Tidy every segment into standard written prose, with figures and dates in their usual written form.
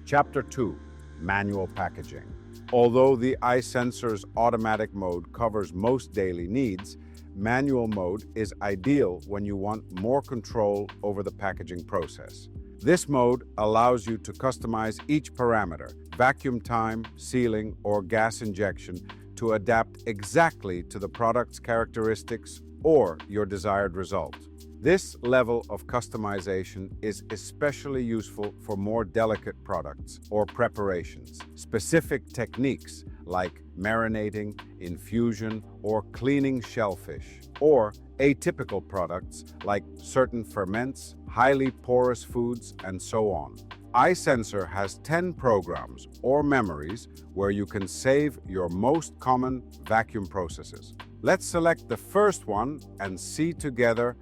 Chapter 2, Manual Packaging. Although the iSENSOR's automatic mode covers most daily needs, manual mode is ideal when you want more control over the packaging process. This mode allows you to customize each parameter, vacuum time, sealing, or gas injection, to adapt exactly to the product's characteristics or your desired result. This level of customization is especially useful for more delicate products or preparations. Specific techniques like marinating, infusion, or cleaning shellfish, or atypical products like certain ferments, highly porous foods, and so on. iSENSOR has 10 programs or memories where you can save your most common vacuum processes. Let's select the first one and see together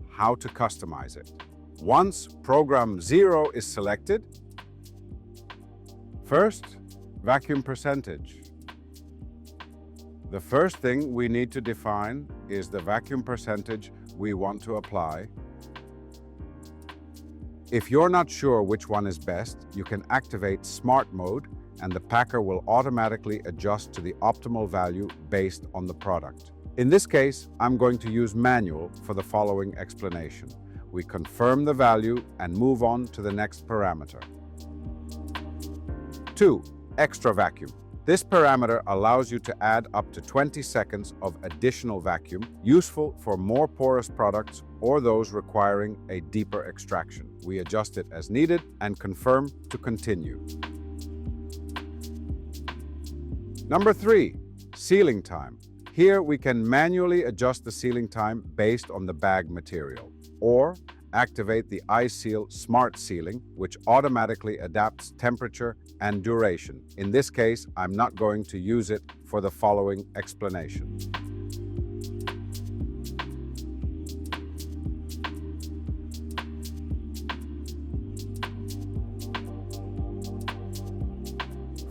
how to customize it. Once program 0 is selected, first, vacuum percentage. The first thing we need to define is the vacuum percentage we want to apply. If you're not sure which one is best, you can activate Smart Mode and the packer will automatically adjust to the optimal value based on the product. In this case, I'm going to use manual for the following explanation. We confirm the value and move on to the next parameter. 2. Extra vacuum. This parameter allows you to add up to 20 seconds of additional vacuum, useful for more porous products or those requiring a deeper extraction. We adjust it as needed and confirm to continue. Number 3. Sealing time. Here we can manually adjust the sealing time based on the bag material, or activate the iSeal Smart Sealing, which automatically adapts temperature and duration. In this case, I'm not going to use it for the following explanation.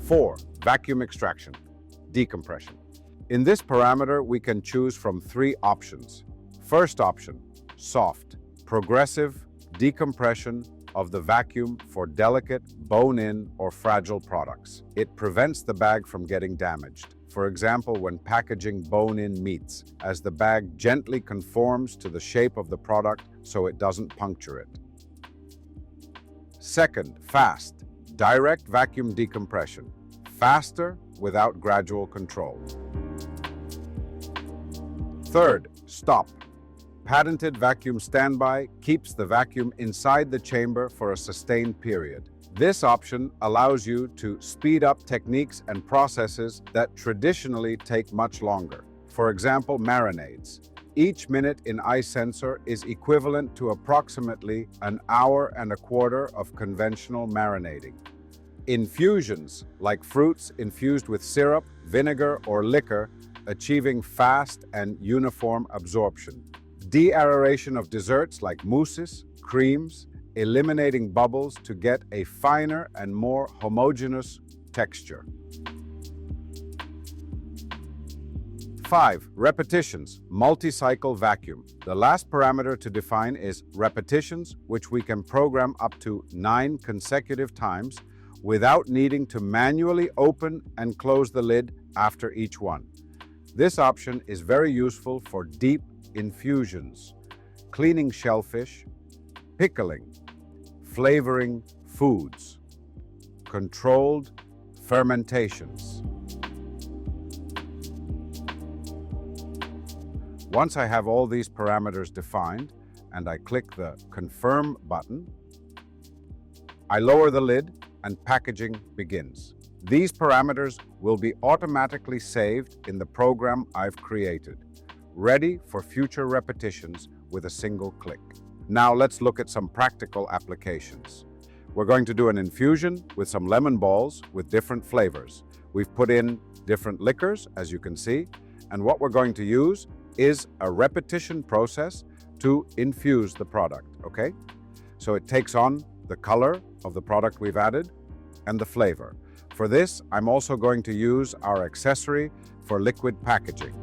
Four, vacuum extraction, decompression. In this parameter, we can choose from 3 options. First option, soft, progressive decompression of the vacuum for delicate, bone-in, or fragile products. It prevents the bag from getting damaged. For example, when packaging bone-in meats, as the bag gently conforms to the shape of the product so it doesn't puncture it. Second, fast, direct vacuum decompression. Faster without gradual control. Third, stop. Patented vacuum standby keeps the vacuum inside the chamber for a sustained period. This option allows you to speed up techniques and processes that traditionally take much longer. For example, marinades. Each minute in iSENSOR is equivalent to approximately an hour and a quarter of conventional marinating. Infusions, like fruits infused with syrup, vinegar, or liquor, achieving fast and uniform absorption. De-aeration of desserts like mousses, creams, eliminating bubbles to get a finer and more homogeneous texture. 5. Repetitions, multi-cycle vacuum. The last parameter to define is repetitions, which we can program up to 9 consecutive times without needing to manually open and close the lid after each one. This option is very useful for deep infusions, cleaning shellfish, pickling, flavoring foods, controlled fermentations. Once I have all these parameters defined and I click the Confirm button, I lower the lid and packaging begins. These parameters will be automatically saved in the program I've created, ready for future repetitions with a single click. Now let's look at some practical applications. We're going to do an infusion with some lemon balls with different flavors. We've put in different liquors, as you can see, and what we're going to use is a repetition process to infuse the product, okay? So it takes on the color of the product we've added and the flavor. For this, I'm also going to use our accessory for liquid packaging.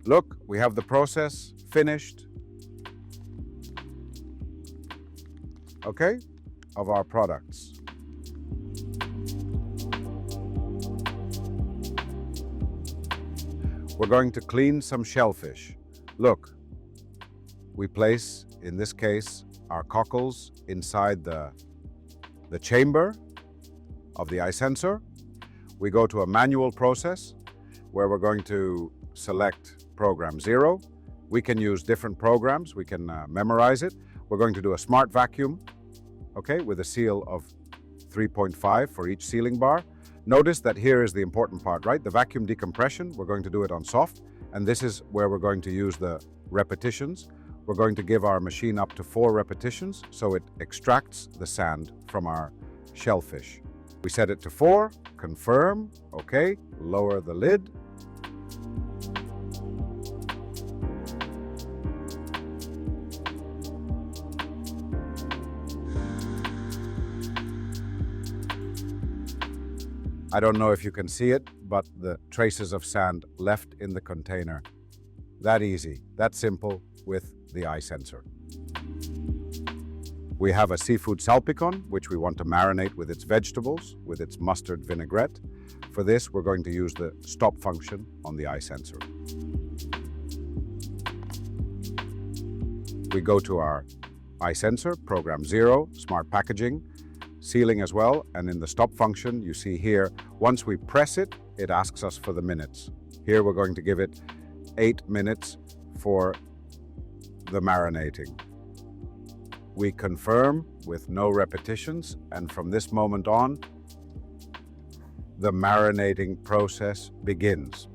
Look, we have the process finished, okay, of our products. We're going to clean some shellfish. Look, we place, in this case, our cockles inside the chamber of the iSENSOR. We go to a manual process where we're going to select program 0. We can use different programs. We can memorize it. We're going to do a smart vacuum, okay, with a seal of 3.5 for each sealing bar. Notice that here is the important part, right? The vacuum decompression, we're going to do it on soft, and this is where we're going to use the repetitions. We're going to give our machine up to 4 repetitions so it extracts the sand from our shellfish. We set it to 4, confirm, okay, lower the lid. I don't know if you can see it, but the traces of sand left in the container. That easy, that simple with the iSENSOR. We have a seafood salpicon, which we want to marinate with its vegetables, with its mustard vinaigrette. For this, we're going to use the stop function on the iSENSOR. We go to our iSENSOR, program 0, smart packaging, sealing as well, and in the stop function, you see here, once we press it, it asks us for the minutes. Here we're going to give it 8 minutes for the marinating. We confirm with no repetitions, and from this moment on, the marinating process begins.